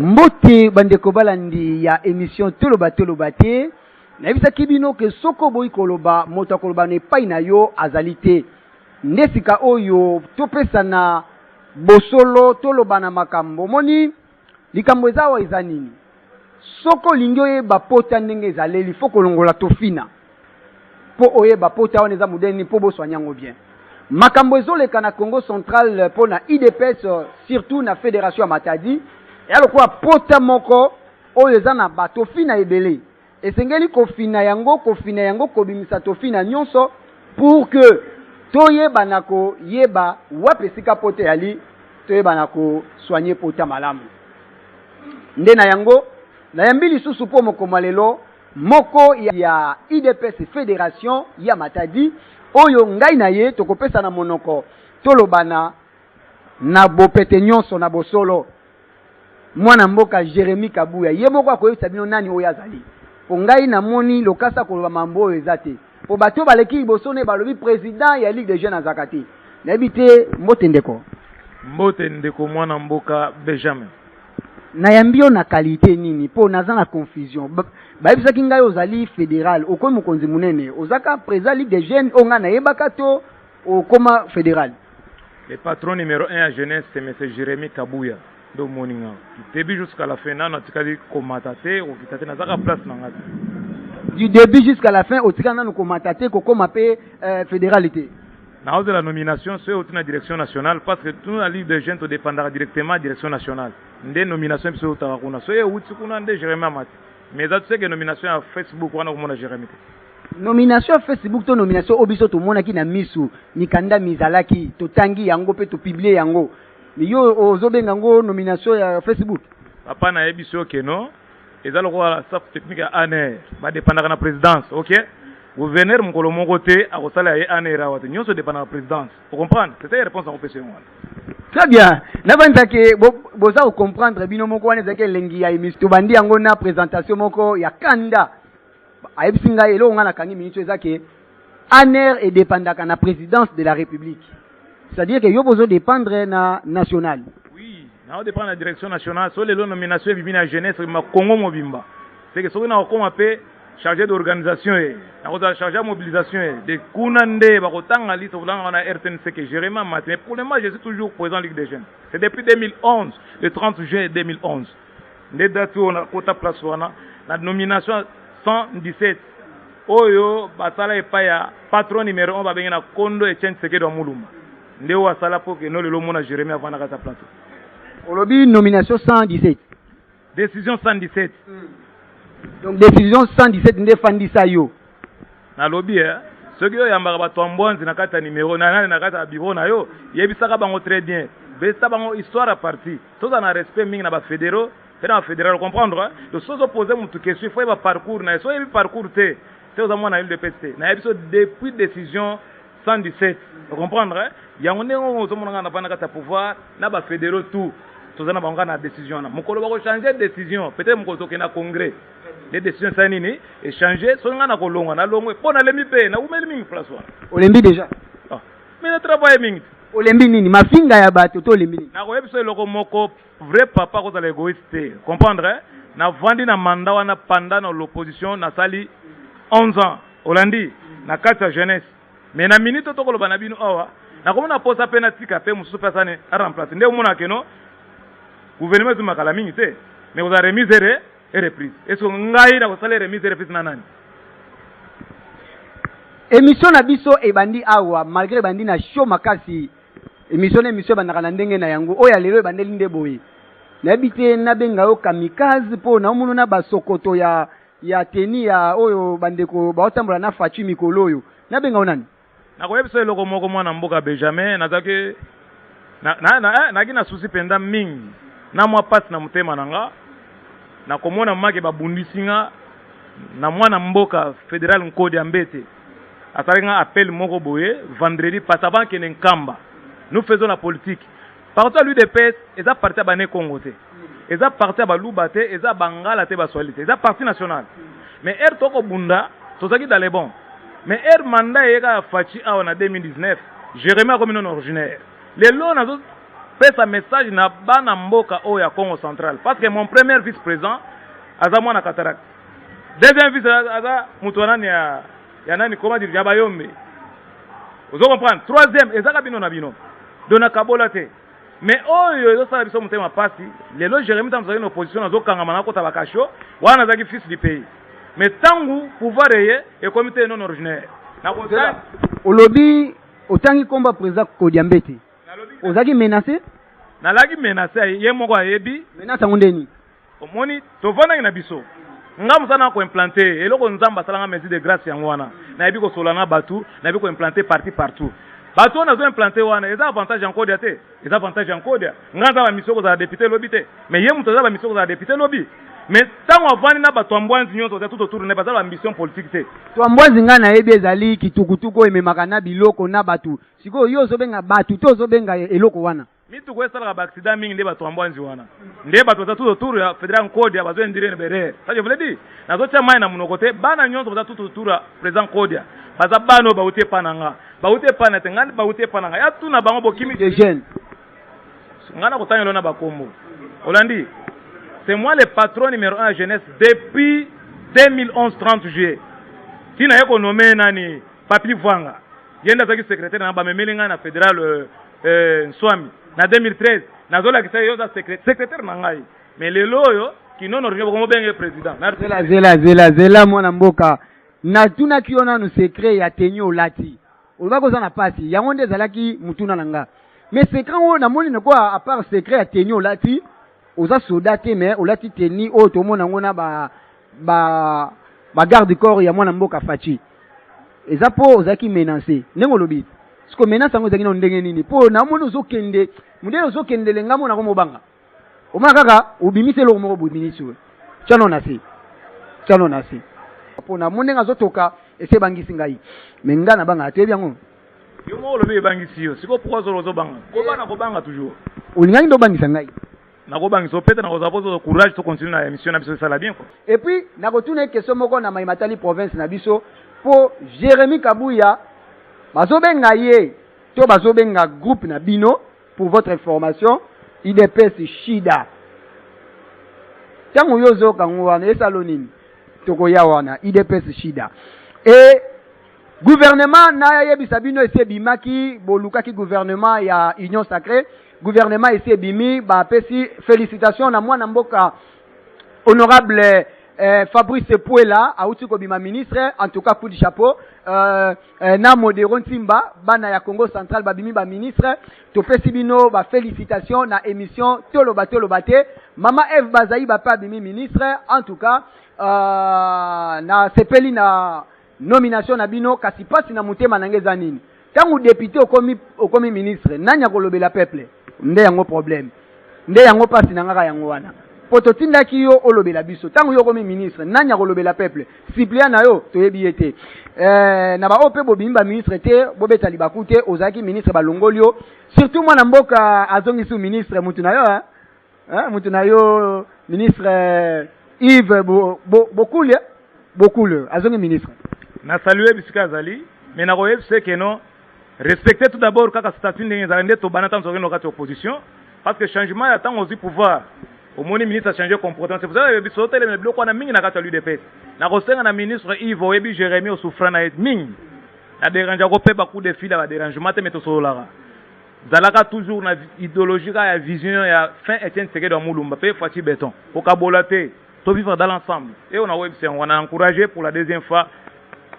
Mbote bandeko balandi ya émission Toloba te. Na bisa kibino ke soko boy koloba moto koloba ne pai na yo azalite. Ndesika oyo topesa na bosolo toloba na makambo moni likambo ezawa ezanini. Soko lingyo ye bapota ndenge ezaleli foko longola tofina. Po oye bapota wana eza mudeni po bo soanyango bien. Makambo ezoleka na Congo Central po na IDPS surtout na Fédération Matadi. Et alors quoi pota moko oyo eza na bato fina ebele. Esengeli kofina yango kobimisa tofina nyonso pour que toyeba nako yeba wapesika pote yali toyeba nako soigner pota malamu. Nde na yango na yambili susu po moko malelo moko ya IDPS Fédération ya Matadi oyo ngai na ye tokopesa na monoko tolobana na bopete nyonso na bosolo. Mwana mboka Jérémy Kabuya ye moko akoyebisa bino nani oyo azali po ngai namoni lokasa koloba mambo oyo ezate po bato baleki liboso ne balobi président ya Ligue des Jeunes azakati nayebi te mbote ndeko mwana mboka Benjamin nayambi yo na qualité nini po naza na confusion bayebisaki ngai ozali fédéral okomi mokonzi munene ozaka président Ligue des Jeunes onga nayebaka to okoma fédéral. Le patron numéro 1 à jeunesse c'est M. Jérémy Kabuya do moninga du début jusqu'à la fin na tikali komatate ou kitate na zaka place na ngati du début jusqu'à la fin otika na komatate ko koma pe fédéralité na hausse de la nomination c'est au la direction nationale parce que tout la Ligue des Jeunes dépendra directement de la direction nationale ndé nomination c'est au tarakuna so ye uti kuna ndé Jérémy Amati mais ça tu sais que nomination à Facebook wana komona Jérémy nomination à Facebook to nomination obiso to mona ki na misu ni kanda mizalaki to tangi yango pe to publier yango. Yo ozobenga ngo nomination ya Facebook. Papa na ebiso keno ezalo kwa staff technique ya ANR ba dépendra na présidence, OK? Gouverneur mukolo moko te akosala ya ANR awate nyonso dépendra na présidence. Vous comprenez? C'était la réponse à opération. Très bien. Na banda ke boza o comprendre bino moko wana zake lengi ya émission bandi yango na présentation moko ya kanda. Ayebisinga elo nga na kangi minute ezake ANR est dépendaka na présidence de la République. C'est-à-dire que yo besoin dépendre na national. Oui, na dépend de la direction nationale. Sur les nominations vivi na jeunesse ma Congo mobimba. C'est que so na ko mapé chargé d'organisation et na chargé de mobilisation de kunande ba kotanga liste volanga na RTNC que Jérémy Matin. Pour le moment, je suis toujours président Ligue des Jeunes. C'est depuis 2011, le 30 juin 2011. Les dates on a quota place wana la nomination 117. Oyo basala epaya patron numéro 1 ba bengena Kondo Etienne Sekedo Mulumba. Ndeo wasala pour que nous le mona Jérémy avant na sa place. Olobi nomination 117. Décision 117. Donc décision 117 nde fandisa yo. Na lobi ce que yamba ba tombonzi na kata numéro na kata bureau na yo, yebisaka bango très bien. Besa bango histoire à partie. Tout en respect mingi na ba fédéraux, na fédéral comprendre. Le sozo poser mon question, il faut ba parcours na so yebi parcours te. C'est aux amona de PST. Na yebiso depuis décision 117. Vous comprendre yango ndenge ozomona na bana kata pouvoir na ba fédéraux tout tozana banga na décision na mokolo bako changer décision peut-être mokolo na congrès les décisions ça nini et changer so ngana ko longa na longwe pona lemi pe na umeli mingi place wana olembi déjà mais na travail mingi olembi nini mafinga ya bato to olembi na ko yebiso loko moko vrai papa ko za l'égoïste comprendre na vandi na mandat wana pendant l'opposition na sali 11 ans Hollandi na kata jeunesse mais na minute to ko loba na bino awa na komona posa pena tika pe mususu personne a remplacer nde mona keno gouvernement zu makala mingi te mais vous a remise et reprise est-ce ngai na ko sala remise et reprise na nani émission na biso e bandi awa malgré bandi na show makasi émission bandaka na ndenge na yango oya lelo e bandeli nde boye na bité na benga yo kamikaze po na munu na basokoto ya teni ya oyo bandeko ba otambola na fachi mikolo oyo na benga onani na ko yebisa eloko moko mwana mboka Benjamin nazake na kina souci penda mingi na mwa passe na mutema nanga na komona make babundisinga na mwana mboka fédéral Nkodi Ambete asalinga appel moko boye vendredi passe avant que nkamba nous faisons la politique partout lui de pes eza parti bané Congo te eza parti ba Luba te eza bangala te ba Swahili eza parti national mais toko bunda tozaki dans les bons. Mais mandat est fachi en 2019. Jérémy comme non originaire. Les lots pesa message na bana mboka o ya Congo central parce que mon premier vice-président aza mwana cataracte deuxième vice aza mutu nani ya nani comment dire ya bayombe vous comprendre troisième ezaka bino na bino dona kabola te mais oyo ezosala biso motema pasi lelo Jérémy tamzaki na opposition azokangama na kota bakasho wana azaki fils du pays mais tangu pouvoir eye et comité non originaire na kota olobi otangi komba président Kodiambete ozaki menacé nalaki menacé ye moko ayebi menace yango ndeni omoni tovandaki na biso nga mosala ko implanter eloko nzamba salanga mesure de grâce yango wana nayebi kosolana batu nayebi ko implanter parti partout bato nazo implanter wana eza avantage en Kodia te eza avantage en Kodia nga nza ba mission ko za député lobi te mais ye muto za ba mission ko za député lobi mais tango avani na bato ambwanzi nyonso za tout autour ne bazala ambition politique te to ambwanzi nga nayebi ezali kitukutuku ememaka na biloko na batu sikoyo yo ozobenga batu to ozobenga eloko wana mituko esalaka baaccident mingi nde bato ambwanzi wana nde bato baza tout autour ya fédéral Kodia bazo indire bere ça je voulais dire nazotia mai na monoko te bana nyonso baza tout autour ya président Kodia baza bano bautie pananga bautie pana te ngani bautie pananga ya tuna bango bokimi de jeunes ngana kotanya lona bakombo Olandi c'est moi le patron numéro 1 jeunesse depuis 2011 30 juillet tina yeko nommé nani Papi Vanga yenda zaki secrétaire na bamemelinga na fédéral Nswami na 2013 nazola kisa yo za secrétaire na ngai mais lelo yo kinono rinyo ko benge président zela mwana mboka na tuna kiona no secret ya tenyo lati olba za na pasi yango nde zalaki mutuna nanga mais secret o na moni na quoi à part secret ya tenyo lati oza soda te mais olati teni o to mona ngona ba garde corps ya mwana mboka fachi eza po ozaki menacer nengo lobi siko menace ngo zaki no ndenge nini po na moni ozokende mudele ozokende lenga mona ko mobanga omaka kaka obimise lo moko bobimise we chano na si po na moni ngazotoka ese bangisi ngai menga na banga te byango yo mo lobi bangisi yo siko pourquoi zo banga ko banga toujours olinga ndo bangisa ngai nakobangisa peut-être nakozapoza courage to continuer na émission na biso sala bien quoi et puis nakotuna question moko na Maimatali province na biso po Jérémy Kabuya bazobenga ye to bazobenga groupe na bino pour votre information IDPS Shida tango yozo kango wana esalonini toko ya wana IDPS Shida et gouvernement na yebisa bino ese bimaki bolukaki gouvernement ya Union Sacrée gouvernement ese bimi ba pesi félicitations na mwana mboka honorable Fabrice Pouela auti ko bima ministre en tout cas coup de chapeau na Modero Ntimba bana ya Congo central ba bimi ba ministre to pesi bino ba félicitations na émission toloba te mama Eve Bazai ba pa bimi ministre en tout cas na sepeli na nomination na bino kasi pasi na mutema nangeza nini tangu député okomi ministre nanya kolobela peuple nde yango problème nde yango pasi nangaka yango wana poto tindaki yo olobela biso tangu yo komi ministre nanya kolobela peuple suppléant na yo toyebi ete na ba ope bobimba ministre te bobeta libaku te ozaki ministre balongolio surtout mwana mboka azongisi ministre mutu na yo mutu na yo ministre Yves Bokule azongi ministre na saluer bisika zali mais na koyeb c'est que non respecter tout d'abord kaka statut ndenge zalende to banata nzokeno kati opposition parce que changement ya tango ozi pouvoir au moni ministre a changé comportement c'est pour ça que biso tele me bloko na mingi na kati l'UDPS na kosenga na ministre Yves oyebi Jérémy osufra na mingi na dérange ko pe ba coup de fil ba dérangement te meto solara zalaka toujours na idéologie ya vision ya fin Etienne Tshisekedi wa Mulumba pe Fati Béton pour kabolater to vivre dans l'ensemble et on a on a encouragé pour la deuxième fois.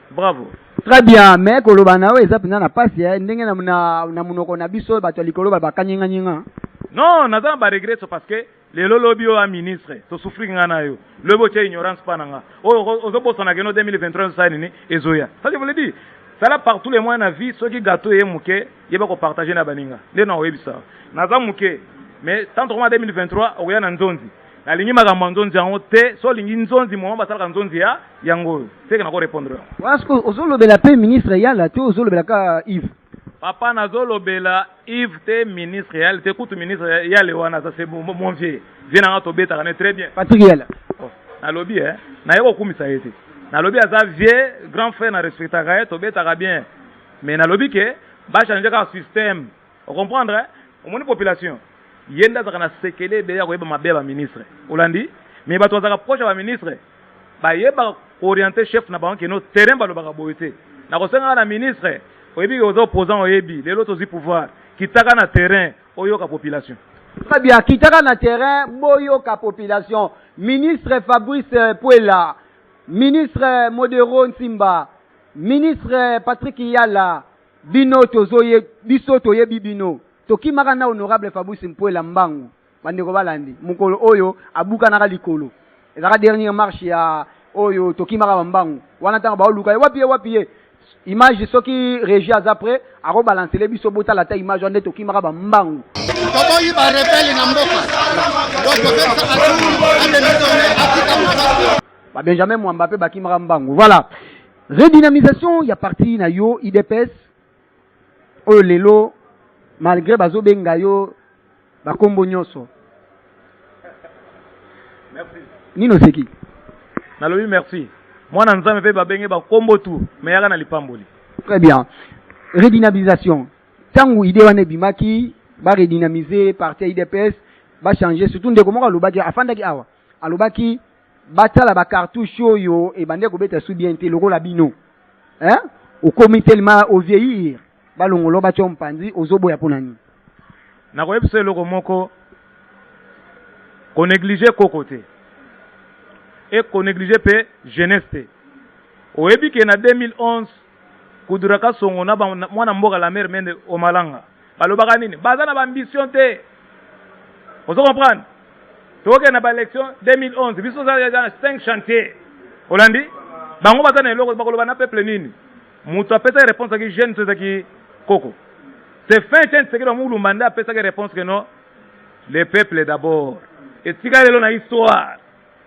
Bravo. Très bien, mais koloba na we eza pina na pasi ndenge na munoko na biso bato likolo ba kanyinga nyinga. Non, naza ba regret parce que le lobby au ministre to souffrir ngana yo. Le boche ignorance pananga. Ozobosa na geno 2023 ça nini ezoya. Ça je voulais dire. Ça là partout les moyens na vie ceux qui gâteau et muke yeba ko partager na baninga. Nde na webisa. Naza muke mais tant que 2023 oya na nzonzi. Na lingi makambo nzonzi yango te so lingi nzonzi mo basala nzonzi ya yango c'est que na ko répondre. Parce que ozolobela pe ministre ya la te ozolobela ka Yves. Papa nazolobela Yves te ministre ya te kutu ministre ya le wana ça c'est mon vieux. Viens na to beta kana très bien. Patrick Yala. Na lobby na yeko kumisa yete. Na lobby aza vieux grand frère na respecta ka to beta bien. Mais na lobby ke ba changer ka système. On comprendre au monde population. yenda za kana sekele be ya ko yeba mabe ba ministre olandi mais bato za approche ba ministre ba yeba orienter chef na banque no terrain ba lo ba boyete na ko senga na ministre oyebi aux opposants oyebi les autres pouvoir kitaka na terrain oyoka population. Très bien, kitaka na terrain boyoka population. Ministre Fabrice Puela, ministre Modero Nsimba, ministre Patrick Yala, bino tozoye biso toyebi bino. Tokimaka na honorable Fabrice Puela mbangu. Bandeko balandi mukolo oyo abuka na likolo. Ezaka dernière marche ya oyo tokimaka mbangu. Wana tanga ba oluka wapi image soki régie après a rebalancer les biso bota la ta image on tokimaka mbangu. Toboyi ba rebelle na mboka. Donc pesa atu ba Benjamin Mbappé bakimaka mbangu. Voilà. Redynamisation ya parti na yo IDPS oyo lelo malgré bazo benga yo bakombo nyoso. Merci. Nino seki. Nalobi merci. Moi na nzambe pe babenge bakombo tout mais yaka na lipamboli. Très bien. Redynamisation. Tangu ide wane bimaki ba redynamiser parti IDPS ba changer surtout ndeko moko alobaki afandaki awa. Alobaki batala ba cartouche yo e bande ko beta sou bien te lokola bino. Hein? Au comité tellement au vieillir. Ba longolo ba chompanzi ozoboya ponani. Na ko yebise loko moko ko négliger kokote. Et qu'on néglige pe jeunesse te. Oyebi ke na 2011 kuduraka songo na mwana mboka la mer mende o malanga. Balobaka nini? Baza na ambition te. Vous comprenez? Toke na ba élection 2011 biso za 5 chantiers. Olandi? Bango baza na eloko bakoloba na peuple nini? Mutu apesa réponse ki jeune to zaki koko. C'est fin chaîne c'est que le mulu manda apesa réponse que non le peuple d'abord. Et tika lelo na histoire.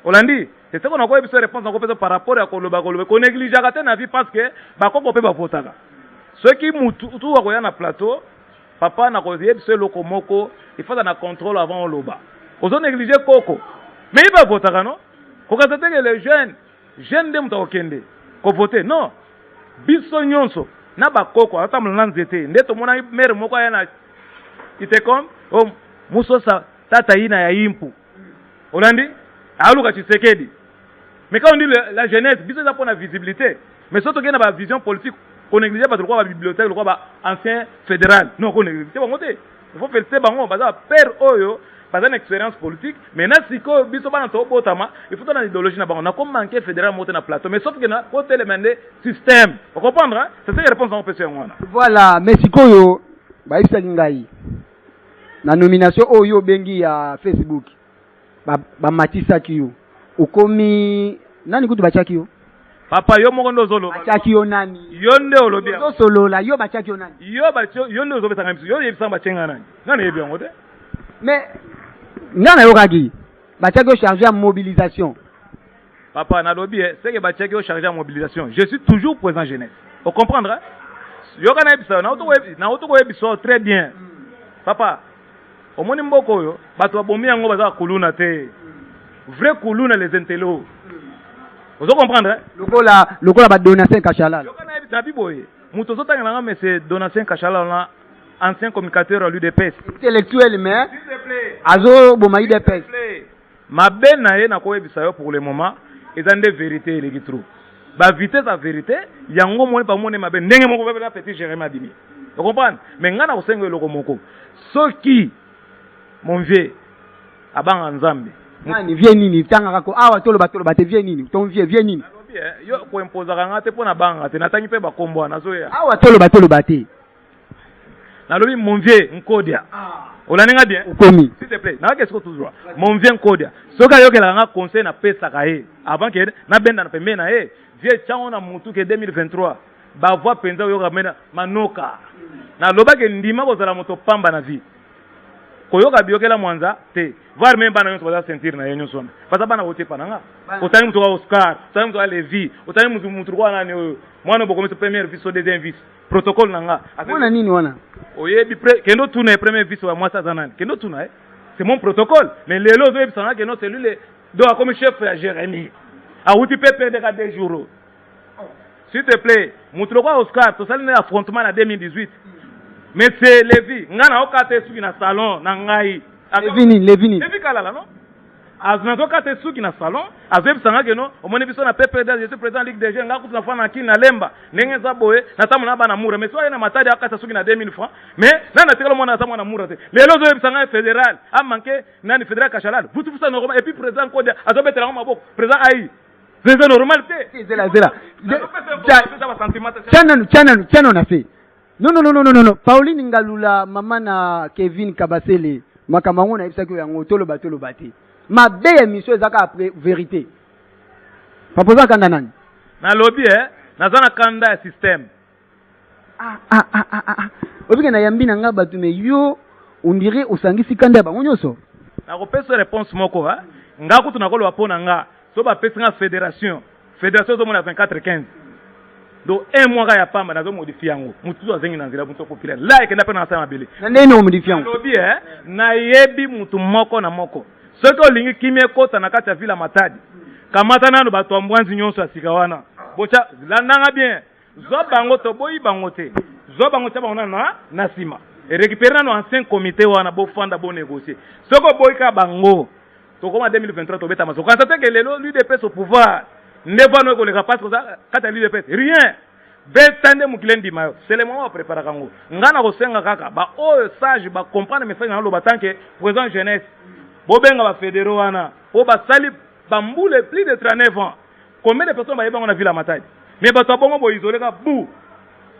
Olandi? C'est ce qu'on a besoin de répondre par rapport à Koloba. Qu'on néglige la vie parce que on peut pas voter. Ceux qui moutou à na plateau, papa n'a pas dit ce lokomoko, il faut un contrôle avant l'oba. Ils ont négligé Koko. Mais il va voter non? Quand on que les jeunes de mutaokende, qu'on vote non. Biso nyonso na ba Koko ata mlanzete. Ndeto mona mère moko yana ite comme oh muso sa tata ina ya impu. Olandi? Aluka Tshisekedi. Mais quand on dit la jeunesse, biso ça pour la visibilité. Mais surtout qu'il y a une vision politique, qu'on néglige pas de quoi la bibliothèque, le quoi ancien fédéral. Non, qu'on néglige. C'est bon côté. Il faut faire c'est bon, parce que père oyo, pas une expérience politique. Mais na siko biso ba na to botama, il faut dans l'idéologie na ba on a comme manqué fédéral monter na plateau. Mais sauf que na côté le mende système. Vous comprenez hein? C'est ça la réponse en peut wana. Voilà, mais siko yo ba isa ngai. Na nomination oyo bengi ya Facebook. Ba matisa kiyo. Ukomi nani kutu bachaki yo? Papa yo moko ndo zolo. Bachaki yo nani? Yo nde olobia. Zo solo la yo bachaki yo nani? Yo nde ozobeta ngamisi. Yo yebisa bachenga nani? Nani yebi yango te? Mais nana yo kaki. Bachaki yo chargé en mobilisation. Papa nalobi c'est que bachaki yo chargé en mobilisation. Je suis toujours présent jeunesse. Vous comprendrez? Yo kana yebisa na auto ko yebisa très bien. Papa omoni mboko yo bato babomi yango baza kuluna te. Vrai kuluna les intello. Vous comprenez? Lokola ba donation Kachala. Yo kana yebisa biboye. Muto zotanga nga mais c'est donation Kachala na ancien communicateur à l'UDPS. Intellectuel mais s'il te plaît. Azo boma UDPS. Ma ben na ye na ko yebisa yo pour le moment ezande vérité les trou. Ba vitesse à vérité yango moni pa moni ma ben ndenge moko beba petit Jérémie Adimi. Vous comprenez? Mais ngana ko sengo loko moko. Soki mon vieux abanga nzambe nani vie nini tanga kako awa toloba te vie nini ton vie nini yo ko imposer nga te pona banga te natangi pe bakombo na zoya awa toloba te nalobi mon vieux nkodia olaninga bien ukomi s'il te plaît na qu'est-ce que toujours mon vieux nkodia soka yokela nga conseil na pesa kae avant que na benda na pembe na e vieux chango na mutu ke 2023 ba voix penza yo ramena manoka na loba ke ndima ko zala moto pamba na vie koyoka biokela mwanza te voir même bana nyonso baza sentir na yenyo sona pasa bana wote pananga otani mutu wa Oscar otani mutu wa Levi otani mutu kwa nani oyo mwana boko mese première vice deuxième vice protocole nanga wana nini wana oyebi kendo tuna premier vice wa mwasa zanani kendo tuna c'est mon protocole mais lelo zo ebisanga que non c'est lui le do comme chef ya Jérémie a uti pepe de 2 jours s'il te plaît mutu kwa Oscar to sali na affrontement en 2018 mais c'est Levi ngana okate suki na salon na ngai Levini kalala non aznato kate suki na salon azeb sanga ke no omoni biso na PPD je suis président Ligue des Jeunes nga kutu na fana ki na lemba ndenge za boye na tamu na bana mura mais so na matadi akata suki na 2000 francs mais na tekalo mona tamu na mura te lelo zo sanga fédéral a manqué nani fédéral kashalal butu fusa normal et puis président Kodia azobetela maboko président ai c'est normal te zela tiana na fait non Pauline Ngalula mama na Kevin Kabasele makamango na ibisa ko yango toloba te ma belle émission ezaka après vérité proposa kanda nani na lobby nazana kanda ya système obike na yambi na nga batu me yo on dirait osangisi kanda ba ngonyoso na ko pesa réponse moko nga kutu na kolo pona nga so ba pesa nga fédération zo mona 24-15 donc un mois ya pamba nazo modifier yango mutu azengi na nzela mutu populaire là ekenda pe na sa mabele na nene modifier yango lobby na yebi mutu moko na moko soki olingi kimia ekota na kati ya vila Matadi kamata nano bato ambwanzi nyonso ya sika wana bocha landanga bien zo bango to boyi bango te zo bango tia bango na sima et récupérer nano ancien comité wana bo fanda bo négocier soko boyi ka bango to koma 2023 to beta maso quand que lelo lui de pèse au pouvoir nevo no ko le capable ko ça kata lui de pèse rien betande mukilendi mayo c'est le moment préparer kango ngana ko senga kaka ba o sage ba comprendre message na lo batanke président jeunesse bobenga ba fédéraux wana o ba sali bamboule plus de 39 ans combien de personnes ba yeba na ville Matadi mais ba to bongo bo isolé ka bou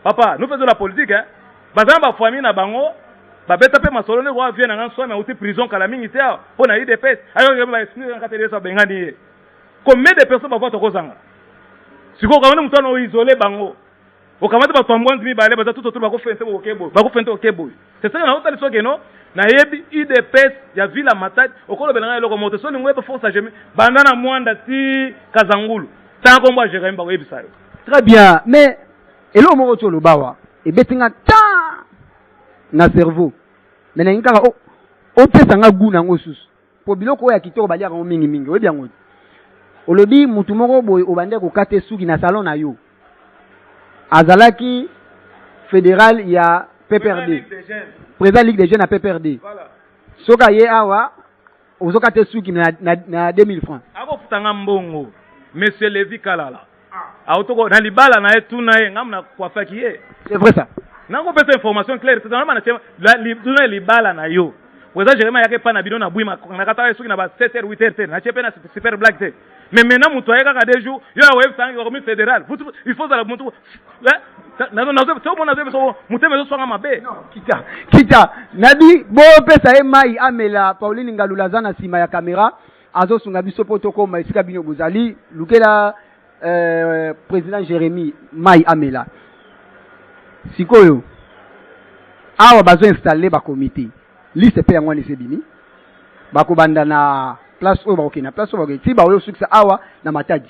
papa nous faisons la politique bazana ba famille na bango ba beta pe masolo ne ko vient na nso mais outi prison kala mingi te po na IDPS ayo ba expliquer ka tele so bengani combien de personnes ba vote ko zanga siko ka wona mutano isolé bango okamata ba twambwanzi mi bale ba tout ba ko fente okebo c'est ça na otali so keno na yebi IDPS ya vila Matadi okolo belanga eloko moto so lingwe ba force jamais bandana mwanda ti Kazangulu tango mwa Jérémy ba yebisa yo très bien mais elo moko to lobawa e betinga ta na cerveau mais na ngaka o pesa nga guna ngosusu po biloko ya kitoko balia ka mingi oyebi yango olobi mutu moko boy obande ko kate suki na salon na yo azalaki fédéral ya PPRD président Ligue des Jeunes à PPRD voilà soka ye awa ozoka te suki na 2000 francs ako futanga mbongo monsieur Levi Kalala autoko na libala na etuna ye ngamna kwa faki ye c'est vrai ça nango pesa information claire c'est normalement na libala na yo président Jérémy yake pa na bidon na bwima na kata suki na ba 7h 8h na chepe na super black te mais maintenant mutu ayeka ka des jours yo web sangi ko fédéral il faut la mutu non c'est bon na so mutu mezo songa mabe non kita nabi bo pesa e mai amela Pauline Ngalula zana sima ya kamera azo sunga biso protocole ma isika bino bozali lukela président Jérémy mai amela sikoyo awa bazo installer ba comité liste pe yango ni sebini bako banda na place oyo bakokena place oyo bakokena ti baoyo sukisa awa na Matadi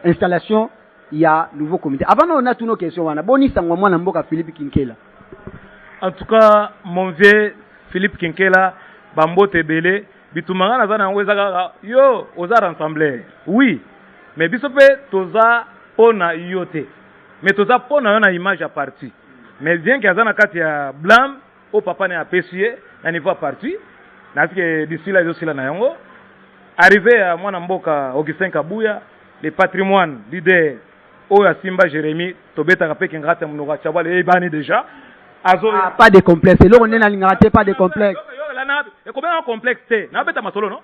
installation ya nouveau comité avant on a tous nos questions wana boni sangwa mwana mboka Philippe Kinkela en tout cas mon vieux Philippe Kinkela bambote belé bitumanga na zana ngweza yo oza rassembler oui mais biso pe toza pona yote mais toza pona na image à parti mais bien que azana kati ya blanc au papa ne a pesier na niveau parti na que d'ici là aussi là na yango arrivé à mwana mboka Augustin Kabuya le patrimoine leader oya Simba Jérémy tobeta ka peke ngata mnoka chabale e bani déjà azo pas de complexe lo on na lingate pas de complexe yo la na e ko ben complexe te na beta masolo no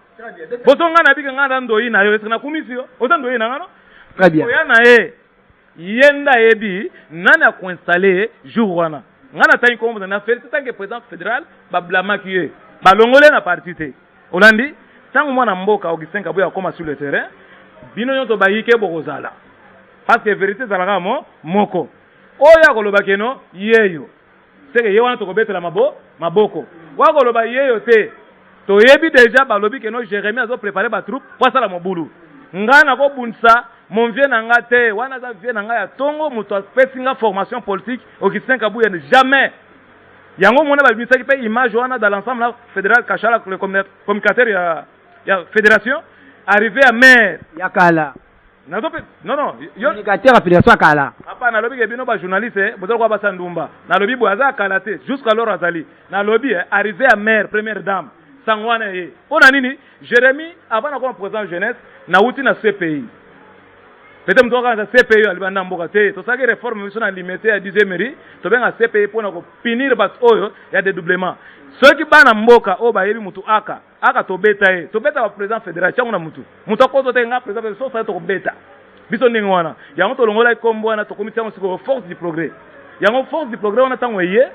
bozonga na bika nganda ndoyi na yo esina kumisio otando yi na ngano très bien oya na yenda ebi nana ko installer jour wana ngana tani ko mo na faire tant que président fédéral ba blama kié ba longole na parti te olandi tango mwana mboka Augustin Kabuya koma sur le terrain bino nyoto bayike bokozala parce que vérité zalaka moko oya koloba keno yeyo seke ye wana tokobetela maboko wa koloba yeyo te toyebi déjà balobi keno Jérémy azo préparer ba troupe pour sala mobulu ngana ko bunsa mon vieux nanga te wana za vieux nanga ya tongo muto apesinga formation politique Augustin Kabuya jamais yango mona ba misaki pe image wana dans l'ensemble fédéral Kachala le communicateur ya fédération arrivé à maire yakala non yo communicateur à fédération kala papa na lobi ke bino ba journaliste bozalo kwa basandumba na lobi bo aza kala te jusqu'à l'heure azali na lobi arrivé à maire première dame sangwana ye pona nini Jérémy avant na comme président jeunesse na uti na CPI peut-être mto ka CPI alibanda mboka te to saki réforme biso na limité ya 10e mairie to benga CPI pona ko punir bat oyo ya dédoublement ceux qui bana mboka o ba yebi mutu aka to beta ye to beta ba président fédération na mutu akoto te nga président so sa to ko beta biso ndingi wana yango to longola ikombo wana to komiti yango siko force du progrès yango force du progrès wana tango ye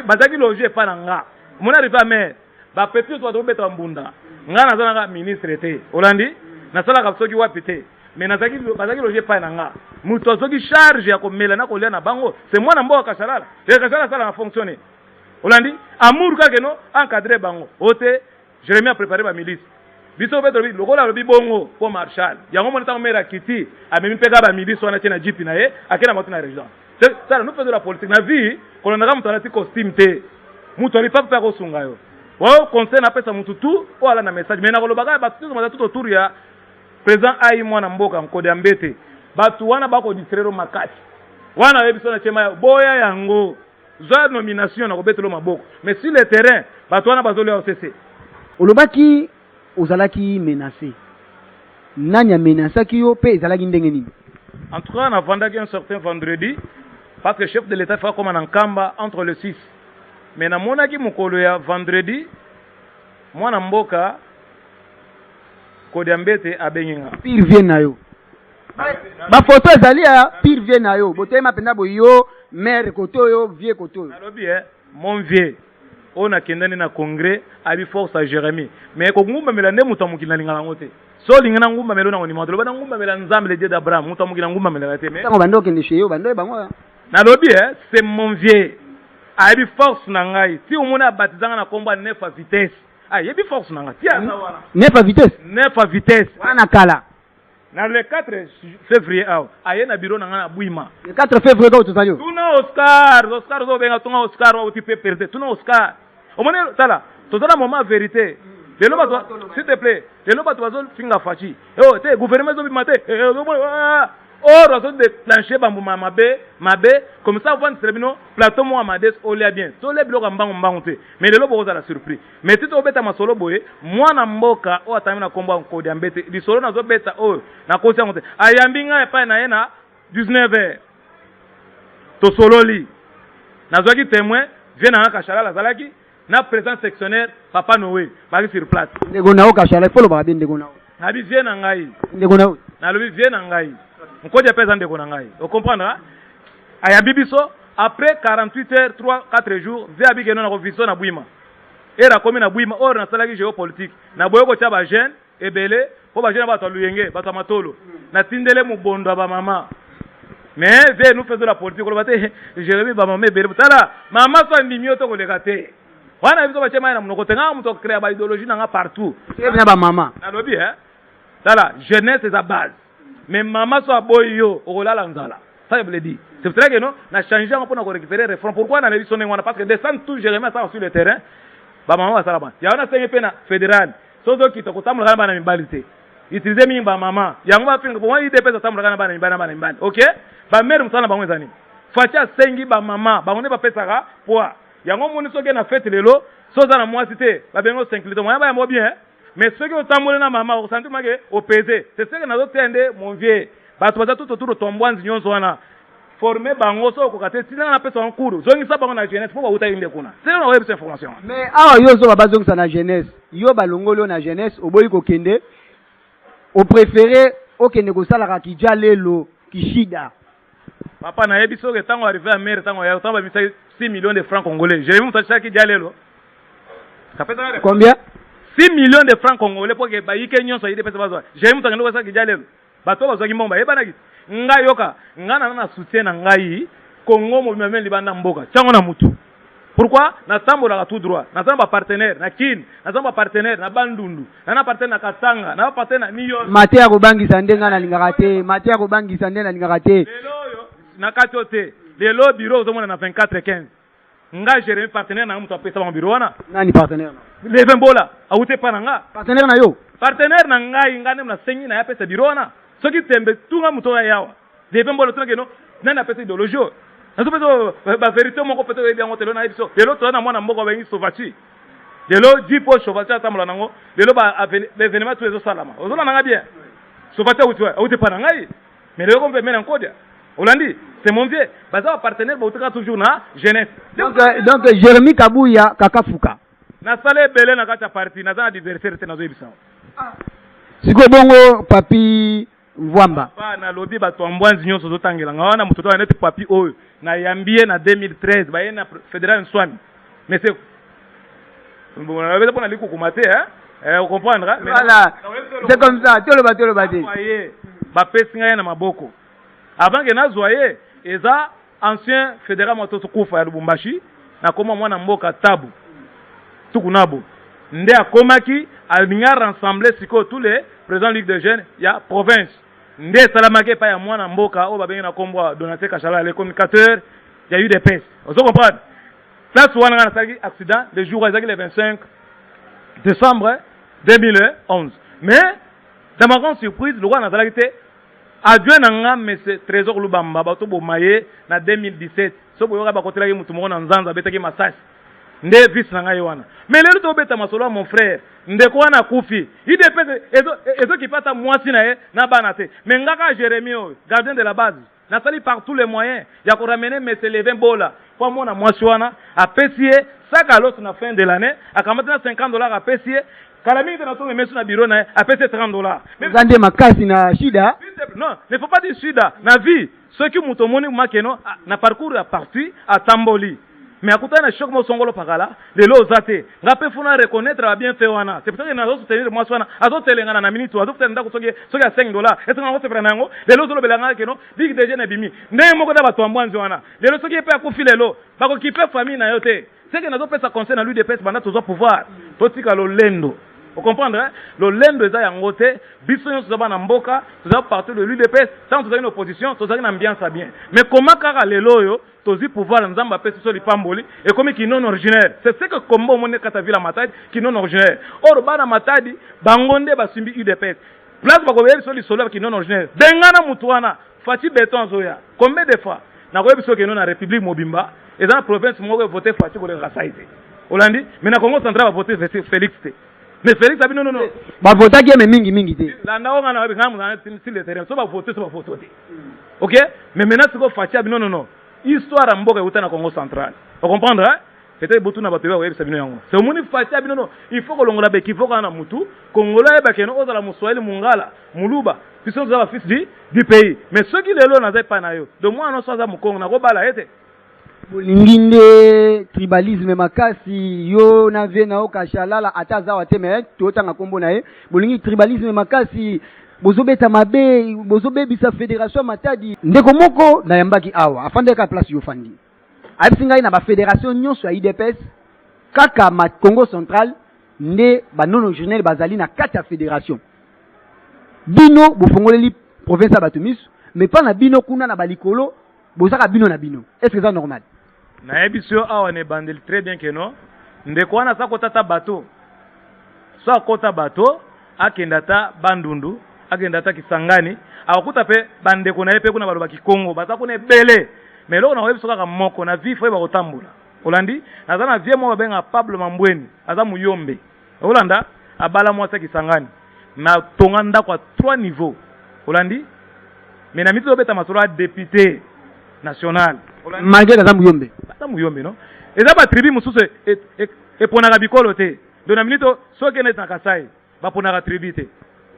bazaki loger pa na nga mon arrivé à mer ba petit to beta mbunda nga na zana ministre te olandi na sala ka soki wapi te mais nazaki loger pa na nga mutu soki charge ya ko mela na ko lia na bango c'est moi na mboka kashalala kashalala sala na fonctionner olandi amour ka keno encadrer bango ote Jérémy a préparé ma milice biso beto bi lokola lobi bongo ko marshal yango monata mera kiti amemi peka ba milice wana tena jipi na ye akena moto na région ça nous fait de la politique na vie ko na mtu anati costume te mutu ali pa ko sunga yo wa conseil na pesa mutu tu o ala na message mais na kolobaka ba tout autour ya président ai mwana mboka nkode ambete batu wana bako distraire makati wana webiso na chema boya yango za nomination na kobetelo maboko mais sur le terrain batu wana bazoli au CC olobaki ozalaki menacé nani a menacé ki yo pe ezalaki ndenge nini en tout cas on a vendu un certain vendredi parce que le chef de l'état fait comme en Kamba entre le 6 mais na monaki mukolo ya vendredi mwana mboka Kodiambete abenginga pire vient na yo ba photo ezali ya pire vient na yo botema penda boyo mère koto yo vieux koto yo alobi mon vieux on a kendani na congrès abi force à Jérémy mais ko ngumba melande muta mukina lingala ngote so lingana ngumba melona ngoni modelo bana ngumba melana nzambe le dieu d'Abraham muta mukina ngumba melana te mais tango bando kende chez yo bando bango na lobi c'est mon vieux abi force na ngai si umuna batizanga na komba 9 à vitesse ah yebi force na ngai tia na wana 9 à vitesse 9 à vitesse wana kala na le 4 février aye na bureau na nga na Bouima le 4 février ko tuzanyo tuna Oscar zo benga tunga Oscar wa uti pe perdre tuna Oscar omone tala tozana moment vérité lelo bato s'il te plaît lelo bato bazo finga fachi yo te gouvernement zo bimate or bazo de plancher bambu mabe comme ça vendre trebino plateau mo amades olia bien to le biloko mbango te mais lelo boza la surprise mais tito obeta masolo boye mwana mboka o atamina kombo nkodi ambete bisolo nazo beta o na kosi ngote ayambinga epa na yena 19h to sololi nazo ki témoin vient na kashala zalaki na président sectionnaire papa Noé baki sur place ndego nao kashala polo ba bien ndego nao abi vient na ngai ndego nao na lobi vient na ngai mkoje pesa ndeko na ngai o comprendre ayambi biso après 48 heures 4 jours ve abike no na vision na Bouima era komi na Bouima or na salaki géopolitique na boyoko cha ba jeune ebele po ba jeune ba toluyenge ba tamatolo na tindele mu bondo ba mama mais ve nous faisons la politique ko bate Jérémy ba mama ebele tala mama so ndimio to ko lekate wana biso ba chema na mnoko tenga mu to créer ba idéologie na nga partout c'est bien ba mama na lobi tala jeunesse c'est sa base mais maman soit boyo olala nzala ça je le dis c'est vrai que non na changer on pour récupérer réforme pourquoi na l'édition ngwana parce que descendre tout Jérémy ça sur le terrain ba maman va salaba ya ona senge pena fédéral sozo kitoko tamula bana mimbalite utiliser mi ba maman yango ba finga pour idée pesa tamula bana mimbalite OK ba mère mutana ba mwezani facha sengi ba maman ba ngone ba pesa ka poa yango moni soke na fête lelo soza na moi cité ba bengo 5 litres moya ba mo bien mais ceux qui ont tambolé na maman au senti make au pesé c'est ce que nazo tende mon vieux ba to tout autour de tombwanzi nyonso wana former bango so ko kate tina na pesa en cours zongi sa bango na jeunesse faut ba uta inde kuna c'est une web information mais awa yo zo ba zongi sa na jeunesse yo ba longolo na jeunesse oboyi ko kende au préféré okende ko sala ka kija lelo kishida papa na yebi so ke tango arrivé à maire tango ya tamba 6 millions de francs congolais j'ai vu mutacha ki jalelo combien 6 millions de francs congolais pour que baïke nyonso yide pesa bazwa j'ai mu tangelo sa kijalelo bato bazwa ki mbomba yebana ki nga yoka ngana na soutien na ngai Congo mo bimameli banda mboka chango na mutu pourquoi na tambola tout droit na tamba partenaire na kin na tamba partenaire na bandundu na partenaire na Katanga na partenaire na Niyo Matea ko bangisa ndenga na lingaka te Matea ko bangisa ndenga na lingaka te lelo yo na katote lelo bureau zo mona na 24-15 nga Jérémy partenaire na mutu apesa ba bureau wana nani partenaire le vembola awute pana nga partenaire na yo partenaire na ngai ngane na sengi na yapesa bureau wana soki tembe tunga muto ya yawa le vembola tunga keno nani apesa idéologie nazo peso ba vérité moko peto ebi yango telo na ebiso lelo to na mwana mboko bengi Sovachi de l'eau 10 poches chauffage à tambola nango de l'eau ba événement tous les autres salama ozona nanga bien chauffage ou te pas nangai mais le on peut mettre en code Olandi c'est mon vieux baza partenaire ba utaka toujours na jeunesse donc Jérémy Kabuya Kakafuka na sale belé na kata parti na za adversaire te na zo ebisa siko bongo papi Vwamba ba na lobby ba to mbwanzi nyonso zo tangela ngawana mutoto wa net papi oyo na yambie na 2013 ba yena fédéral Nswami mais c'est bon on avait pas na likukumate vous comprendre voilà c'est comme ça tout le bateau voyez ba pesinga na maboko avant que na zoye eza ancien fédéral mototo kufa ya Lubumbashi na koma mwana mboka tabu tukunabo nde akomaki alinga rassembler siko tous les présidents ligue de jeunes ya province nde salamake pa ya mwana mboka o babengi na kombo Donaté Kachala les communicateurs il y a eu des pestes vous comprenez place wana na saki accident le jour exact le 25 décembre 2011 mais dans ma grande surprise le roi nazalaki te adjoint nanga monsieur Trésor Lubamba bato bomaye na 2017 so boyoka bakotelaki mutu moko na nzanza betaki masasi nde vice nanga yowana mais lelo to beta masolo mon frère ndeko wana kufi idepese ezo kipata mwasi na ye na bana te mais ngaka Jérémy gardien de la base na sali par tous les moyens ya ko ramener monsieur Levin Bola pour mona mwasi wana a pesier sac à l'autre na fin de l'année a kamata $50 a pesier kala mingi na tonga mesu na bureau na a pesier $30 zande makasi na shida non ne faut pas dire shida na vie ceux qui mutomoni makeno na parcours à parti à Tamboli mais akutana na choc mo songolo pakala lelo ozate ngape funa reconnaître a bien fait wana c'est pour ça que nazo soutenir moi swana azo telengana na minute azo tenda ko soki à $5 et nga ko sepra nango lelo zolo belanga keno big déjà na bimi ne moko da bato ambwanzi wana lelo soki epe akufi lelo bako kipe famille na yote c'est que nazo pesa conseil na lui de pesa banda tozo pouvoir totika lo lendo vous comprenez le lendo eza yango te biso nyonso toza bana mboka toza partir de l'UDPS tant tozali na opposition tozali na ambiance bien mais comment kaka lelo oyo tozi pouvoir nzamba apesi so lipamboli ekomi ki non originaire c'est ce que kombo omoni kata vila Matadi ki non originaire or bana Matadi bango nde basimbi UDPS place bakobeya biso lisolo ki non originaire dengana mutu wana Fati Beton zoya combien de fois nakoyebi biso keno na République Mobimba eza na province moko voter Fati koleka saite Olandi mais na Congo central va voter Félix te mais Félix abi non ba votaki mais mingi te landa onga na ngamu sur le terrain so ba voter te OK mais maintenant siko Fati abi non histoire mboka uta na Congo central vous comprendre peut-être butu na bato ba web sabino yango c'est moni Fati abi non il faut que longola be kifo kana mutu Congolais ba keno ozala muswahili mungala muluba puisque nous avons fils du pays mais ceux qui lelo na zepa na yo de moi non so za mukongo na ko bala ete bolinginde tribalisme makasi yo na ve na okashalala ataza wate me totanga kombo na ye bolingi tribalisme makasi bozobeta mabe bozobebisa fédération Matadi ndeko moko na yambaki awa afande ka place yo fandi abisinga na ba fédération nyonso ya IDPS kaka ma Congo central nde ba non originel bazali na kati ya fédération bino bofongoleli province ya Batumis mais pas na bino kuna na balikolo bozaka bino na bino est-ce que c'est normal na ebisio awa ne bandeli très bien que non ndeko wana sa kotata bato so akota bato akendata bandundu akendata Kisangani akuta pe bandeko na epe kuna baloba Kikongo bata kuna ebele mais loko na webiso kaka moko na vie fo ba kotambola Olandi naza na vie mo benga Pablo Mambweni aza muyombe Olanda abala mwasa Kisangani na tonga ndako 3 niveaux Olandi mais na mito beta masolo député national malgré la muyombe muyombe non eza ba tribu mususu e ponaka bikolo te dona minito soki net na Kasai ba ponaka tribu te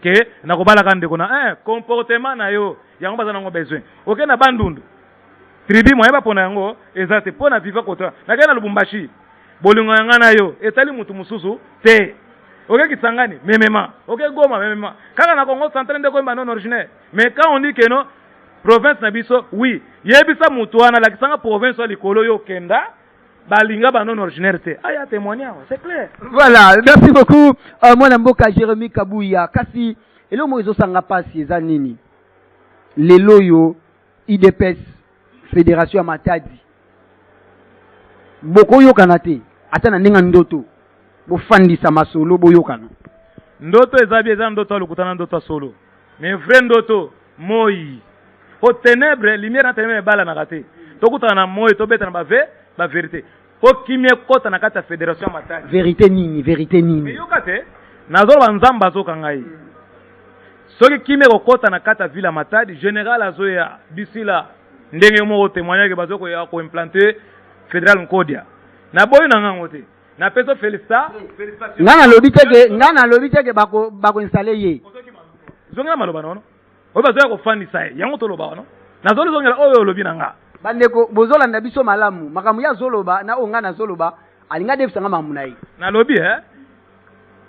ke na ko bala kande kona comportement na yo yango bazana ngo besoin oke na bandundu tribu mo yeba pona yango eza te pona viva kota na kana Lubumbashi bolingo yanga na yo etali mutu mususu te oke Kisangani memema oke Goma memema kaka na Congo central ndeko mba non originaire mais quand on dit que non province na biso oui yebisa mutu wana la kisanga province wa likolo yo kenda balinga ba non originaire te aya témoignage c'est clair voilà merci beaucoup mwana mboka Jérémy Kabuya kasi elo mo ezo sanga pasi eza nini lelo yo IDPS fédération ya Matadi boko yokana te ata na ndinga ndoto bofandisa masolo boyokana ndoto eza bien eza ndoto alukutana ndoto solo mais vrai ndoto moi au ténèbre lumière na ténèbre bala na raté tokutana na moi to beta na ba vérité po kimie kota na kata fédération matadi vérité nini mais yokate nazoloba nzamba azoka ngai soki kimie kokota na kata ville matadi général azoya bisila ndenge moko témoignage bazoko ya ko implanter fédéral Nkodia na boyo na ngango te na peso félicitations ngana lobi teke bako installer ye zonga maloba nono oyo bazoya kofandisa ye yango toloba no nazoli zongela oyo lobi na nga bandeko bozolanda biso malamu makambo ya zoloba na onga na zoloba alinga defisanga mamu na ye na lobi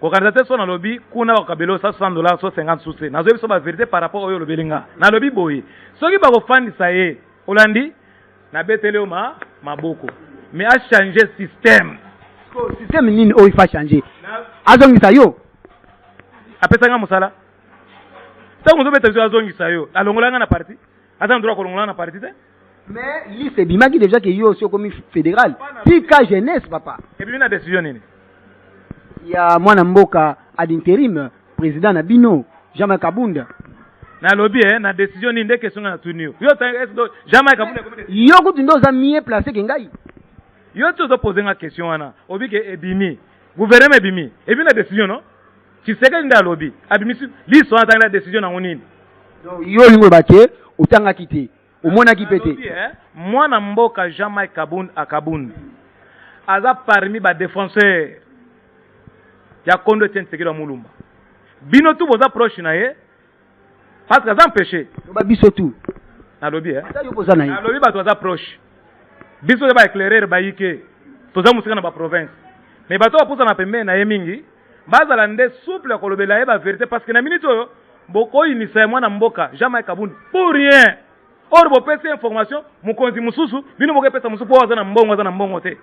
kokanisa te so na lobi kuna bakabelo $100 so 50 suse nazoyebi so ba vérité par rapport oyo lobeli nga na lobi boye soki bakofandisa ye olandi na betele o maboko mais a changer système nini oyo ifa changer azongisa yo apesanga mosala ntango tobeta biso azongisa yo alongolanga na parti aza na droit kolongola na parti te mais liste bimaki déjà que yo aussi comme fédéral tika jeunesse papa ebimi na décision nini ya mwana mboka ad intérim président na bino Jean-Marc Kabunda na lobby na décision nini nde question na tunio yo Jean-Marc Kabunda yo kutu ndo za mieux placé ke ngai yo tu zo poser nga question wana obi ke ebimi gouvernement ebimi ebimi na décision no Tshisekedi nda lobby abimi liso na tanga décision na nini yo lingo baké utanga kité omona kipete mwana mboka Jean-Marc Kabunda aza parmi ba défenseur ya kondo Tshisekedi wa mulumba bino tu boza proche na ye parce que aza empêché ba biso tu na lobby yo poza na ye na lobby ba toza proche biso ba éclairer ba yike toza musika na ba province mais ba to apusa na pembe na ye mingi bazala nde souple kolobela ye ba vérité parce que na minute oyo boko inisa mwana mboka Jean-Marc Kabunda pour rien or bo pesa information mukonzi mususu bino boke pesa mususu po aza na mbongo te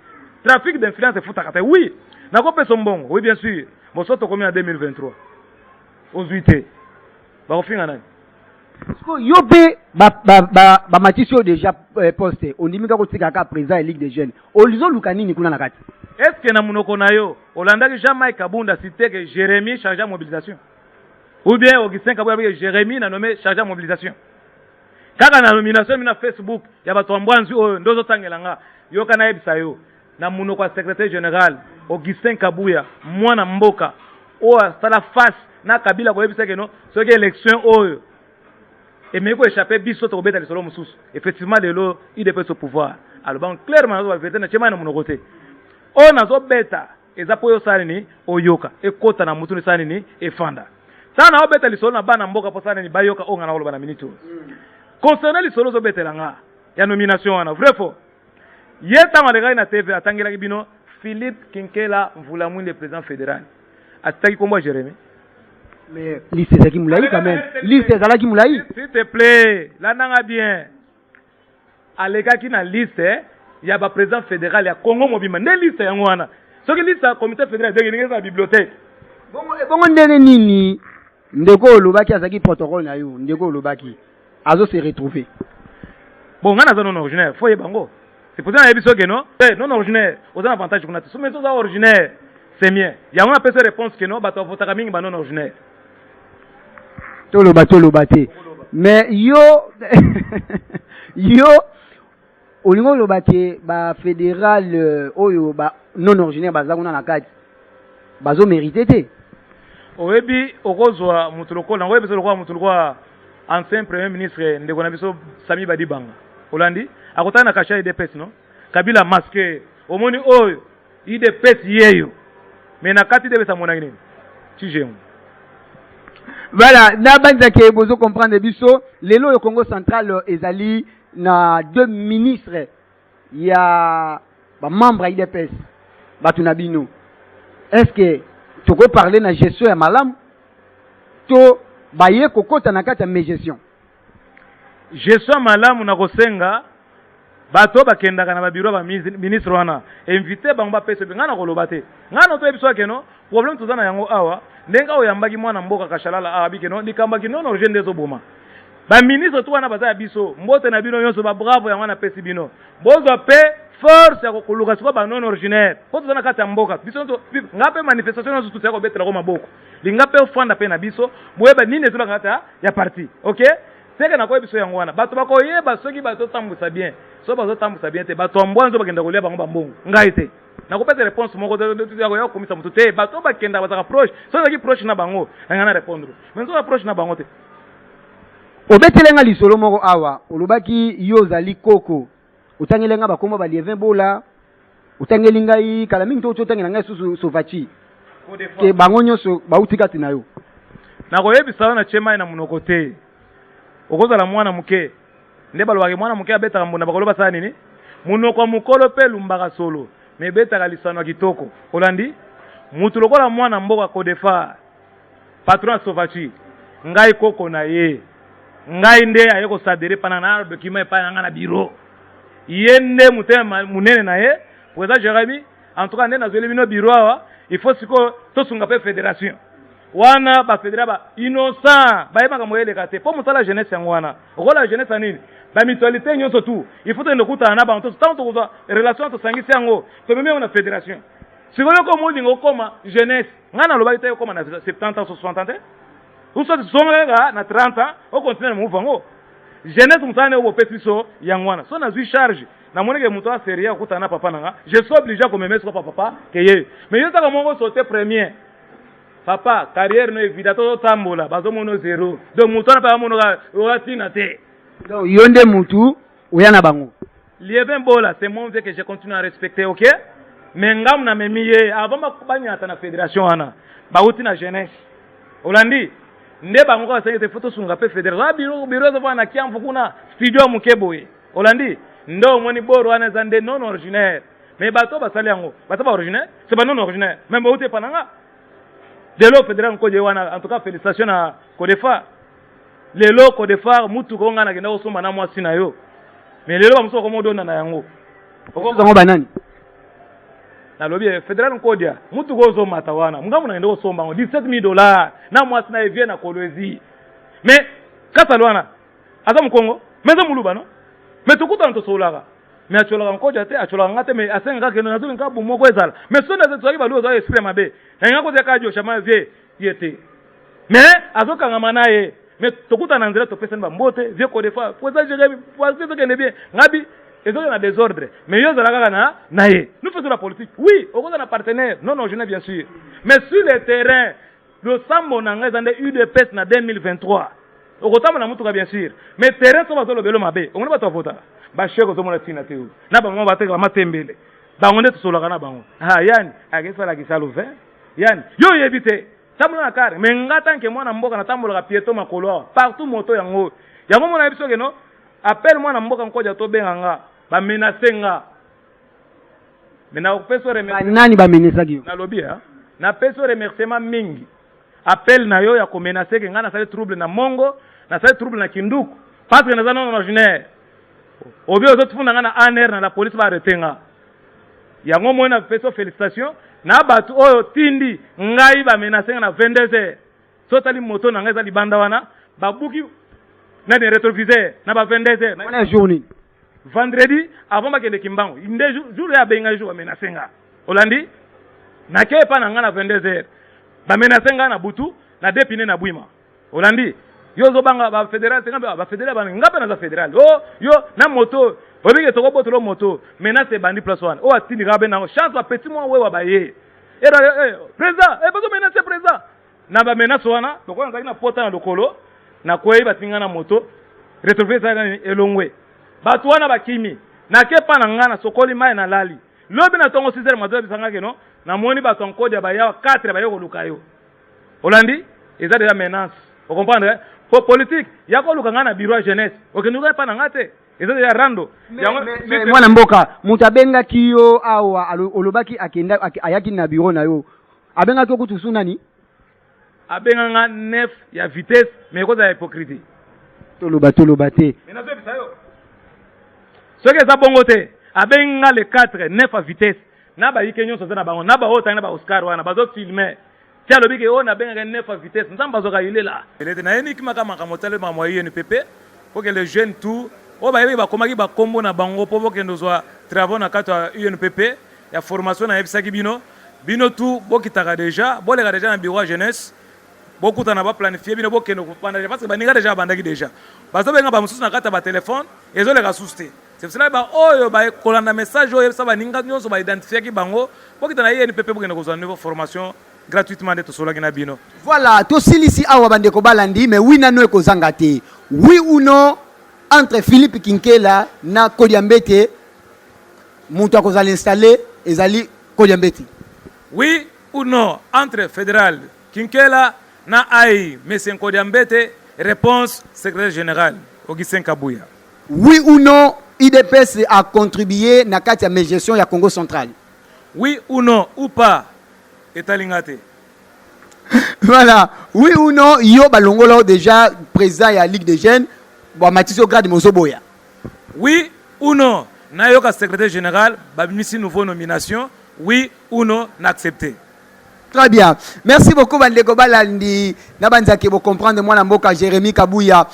trafic d'influence futaka te oui na ko pesa mbongo oui bien sûr bo soto komi na 2023 ozuite ba kofinga nani yo pe ba matisio déjà posté ondimika ko tika ka président et ligue des jeunes olizo lukanini kuna na kati est-ce que na munoko na yo olandaki Jean-Marc Kabunda cité que Jérémy chargé à mobilisation ou bien Augustin Kabunda Jérémy na nommé chargé à mobilisation kaka na nomination mina Facebook ya bato ambwanzi oyo ndozo tangelanga yo kana yebisa yo na munoko wa secrétaire général Augustin Kabuya mwana mboka o sala face na Kabila ko yebisa keno soki élection oyo et mais ko échapper biso to beta lisolo mususu effectivement lelo il dépend au pouvoir alors bon clairement na vérité na chema na munoko te o nazo beta eza po yo sali ni oyoka ekota na mutu ni sali ni efanda sana obeta lisolo na bana mboka po sali ni bayoka onga na oloba na minute concernant lisolo zo betelanga ya nomination wana vrai faux yeta ngale na TV atangela bino Philippe Kinkela Mvula Mwinde président fédéral ataki kombo Jérémy mais liste ezaki moulayi quand même liste ezalaki moulayi s'il te plaît là nanga bien alekaki na liste ya ba président fédéral ya Congo mobima nde liste yango wana soki liste ya comité fédéral de ngenge na bibliothèque bongo ndene nini ndeko olobaki azaki protocole na yo ndeko olobaki azo se retrouver bon ngana za non originaire faut yebango c'est pour ça na yebiso que non non originaire aux avantages qu'on a tous mais ça originaire c'est mien ya on appelle réponse que non bato votaka mingi ba non originaire toloba te mais yo olingo loba te ba fédéral oyo ba non originaire baza kuna na kati bazo mérité te oyebi okozwa mutuloko oyebi solo mutuloko ancien premier ministre ndeko na biso Sami Badibanga olandi akotana na kasha IDPS no Kabila masqué omoni oyo IDPS yeyo mais na kati de sa monaki nini tijemu voilà na banza ke bozo comprendre biso lelo au Congo central ezali na deux ministres ya ba membre ya IDPS batuna bino est-ce que tu peux parler na gestion ya malam to baye kokota na kati ya gestion malamu na kosenga bato bakendaka na babiro ba ministre wana invité bango ba pese ngana koloba te ngana to ebiso keno problème tozana yango awa ndenga oyambaki mwana mboka kashalala awa bikeno likambaki non origine des oboma ba ministre to wana baza ya biso mbote na bino nyonso ba bravo yango na pesi bino bozo pe force ya kokuluka siko ba non originaire po tozana kati ya mboka biso to ngape manifestation nyonso tutya ko betela ko maboko lingape ofanda pe na biso boyeba nini ezolaka kati ya parti OK teke na koyebiso yango wana bato bakoyeba soki bazotambusa bien so bazotambusa bien te bato ya mbwanzo bakenda kolia bango bambongo ngai te nakopesa réponse moko ya kokomisa motu te bato bakenda bazaka proche so ezalaki proche na bango nanga na répondre mais so proche na bango te obetelenga lisolo moko awa olobaki yo ozali koko otangelenga bakombo balievin bola otangeli ngai kala mingi to otangela ngai susu sovachi ke bango nyonso bauti kati na yo nakoyebisa yo na chema na munoko te okozala mwana muke nde balobaki mwana muke abetaka mbunda bakoloba sala nini munoko mukolo pe lumbaka solo me betaka lisano ya kitoko olandi mutu lokola mwana mboka kodefa patron ya sovachi ngai koko na ye ngai nde aye kosadere pana na dokima epai nanga na biro ye nde mutema munene na ye président Jérémy en tout cas nde nazweli bino biro awa il faut siko tosunga pe fédération wana ba fédéral ba innocent bayebaka moyeleka te po mosala jeunesse yango wana okola jeunesse nini ba mutualité nyonso tu il faut tende kutana na bantu tant tokozwa relation tosangisi yango tomemi na fédération sikoyo ko molingo koma jeunesse ngana lobaki te koma na 70 ans 60 ans ou soit songa na 30 ans au continuer mu vango jeunesse mutane obo petiso yango wana so na zui charge na moneke muto a sérieux kutana papa nanga je suis obligé ko memer sur papa que ye mais yo taka mongo sauter premier papa carrière no évident to tambola bazo mono zéro donc muto na pa mono ga tina te donc yonde mutu oyana bango lievin bola c'est mon vieux que je continue à respecter OK mais ngam na memiye avant ba banyata na fédération wana ba uti na jeunesse olandi nde bango ka sengete photo sunga pe fédération biro zo bana kiamfu kuna studio mukeboye olandi ndo moni boro wana zande non originaire mais bato basali yango bato ba originaire c'est pas non originaire même ba uti pananga de l'eau fédéral ko wana en tout cas félicitations à Codefa le lo Codefa mutu ko ngana kenda osoma na mwasi na yo mais le lo ba muso ko modona na yango okozango banani na lobi fédéral ko dia mutu ko zo mata wana mungamu na ndo osomba ngo $17,000 na mwasi na evie na kolwezi mais kasa lwana aza mkongo meza muluba no mais tukuta nto solaka mais achola ko dia te achola ngate mais asenga ke na zo nka bu moko ezala mais so na zo tsaki balu zo esprit mabe nga ko zeka jo chama vie yete mais azoka ngama naye mais tokuta na nzela to pesa ba mbote vie ko defa poza Jérémy poza zo kene bien ngabi ezo na désordre mais yo zala kaka na ye nous faisons la politique oui on a un partenaire non je n'ai bien sûr mais sur le terrain le sambo na ngeza nde UDPS na 2023 okotama na mutuka bien sûr mais terrain so bazolo belo mabe on va to vota ba sheko zo mona tina te na ba mo ba te ka matembele bango nde tosolaka na bango yani akesala kisalo ve yani yo yebite tambola na kare mais ngata nke mwana mboka na tambola pieto makolo partout moto yango mona biso keno appelle mwana mboka nkoja to benga nga ba menacer nga mena opeso remerciement nani ba menacer ki na lobby na peso remerciement mingi appel na yo ya ko menacer ke nga na sale trouble na mongo na sale trouble na kinduku parce que na za non originaire obi ozotufuna nga na ANR na la police ba retenga yango mona peso félicitations na batu oyo tindi ngai ba menacer na 22h so tali moto na ngai za libanda wana babuki na des rétroviseurs na ba 22h na journée vendredi avant bakende kimbango inde jour ya benga jour ba menacer nga olandi na ke pa na nga na 22h ba menacer nga na butu na depine na bwima olandi yo zo banga ba fédéral tenga ba fédéral ba ngapa na za fédéral oh yo na moto obike to ko botolo moto menace bandi plus one o atini ga ben na chance ba petit moi wewa ba ye président bazo menacer président na ba menace wana to ko ngaki na pota na lokolo na kwei batinga na moto retrouver ça na elongwe batu wana bakimi na kepa na ngana sokoli mai na lali lobi na tongo 6h mazo bisanga keno na moni batu nkodi ya baya 4 bayo koluka yo olandi eza déjà menace vous comprenez pour politique yako luka ngana bureau jeunesse okenuka pa na ngate eza déjà rando mwana mboka mutabenga kiyo awa olobaki akenda ayaki na bureau na yo abenga to kutusu nani abenga nga 9 ya vitesse mais ko za hypocrisie toloba te menace bisayo ce que ça bongo te abenga le 4 9 à vitesse na ba yike nyonso na bango na ba hota na ba Oscar wana bazo filmer tia lobike o na benga 9 à vitesse nzamba zo ka ilela elete na yeni kima kama kamotale ma moyen UNPP pour que les jeunes tout o ba yebi ba komaki ba kombo na bango po ke ndozwa travaux na kato ya UNPP ya formation na ebisaki bino tout bokitaka déjà boleka déjà na bureau jeunesse bokuta na ba planifier bino bokeno kupanda parce que baninga déjà bandaki déjà bazo benga ba mususu na kata ba téléphone ezo le rasuste c'est cela ba oyo ba kolanda message oyo ça baninga nyonso ba identifier ki bango bokita na INPP bokeno kozwa niveau formation gratuitement de tosola kina bino. Voilà, to silisi awa bandeko balandi mais oui nano ekozanga te. Oui ou non entre Philippe Kinkela na Kodiambete mutu akozala installer ezali Kodiambete. Oui ou non entre fédéral Kinkela na AI Monsieur Kodiambete, réponse secrétaire général Augustin Kabouya. Oui ou non IDPS a contribué na kati ya gestion ya Congo central. Oui ou non ou pas etalingate. Voilà, oui ou non yo balongolo déjà président ya Ligue des jeunes ba Matiso grade Mozoboya. Oui ou non nayoka secrétaire général ba misi nouveau nomination. Oui ou non n'accepter. Très bien. Merci beaucoup bandeko balandi na banzaki bo comprendre moi na mboka Jérémy Kabouya.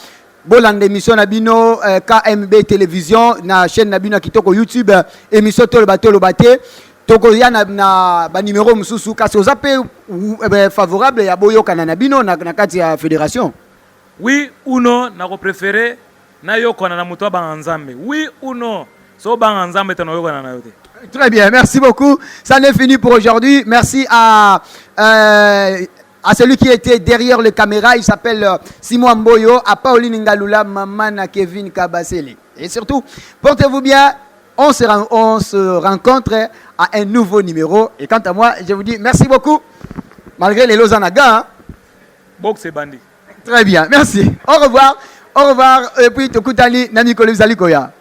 Bolande émission na bino KMB télévision na chaîne na bino kitoko YouTube émission tolo baté toko ya na ba numéro mususu kasi ozape favorable ya boyoka na bino na kati ya fédération. Oui ou non na ko préférer na yoko na muto ba nzambe. Oui ou non so ba nzambe tano yoko na yote. Très bien, merci beaucoup. Ça n'est fini pour aujourd'hui. Merci à celui qui était derrière les caméras. Il s'appelle Simon Mboyo, à Pauline Ngalula, maman à Kevin Kabasele. Et surtout, portez-vous bien. On se rencontre à un nouveau numéro. Et quant à moi, je vous dis merci beaucoup. Malgré les Lozanaga. Hein. Boxe bandi. Très bien, merci. Au revoir. Au revoir. Et puis, Tokutani, Nami Koluzalikoya.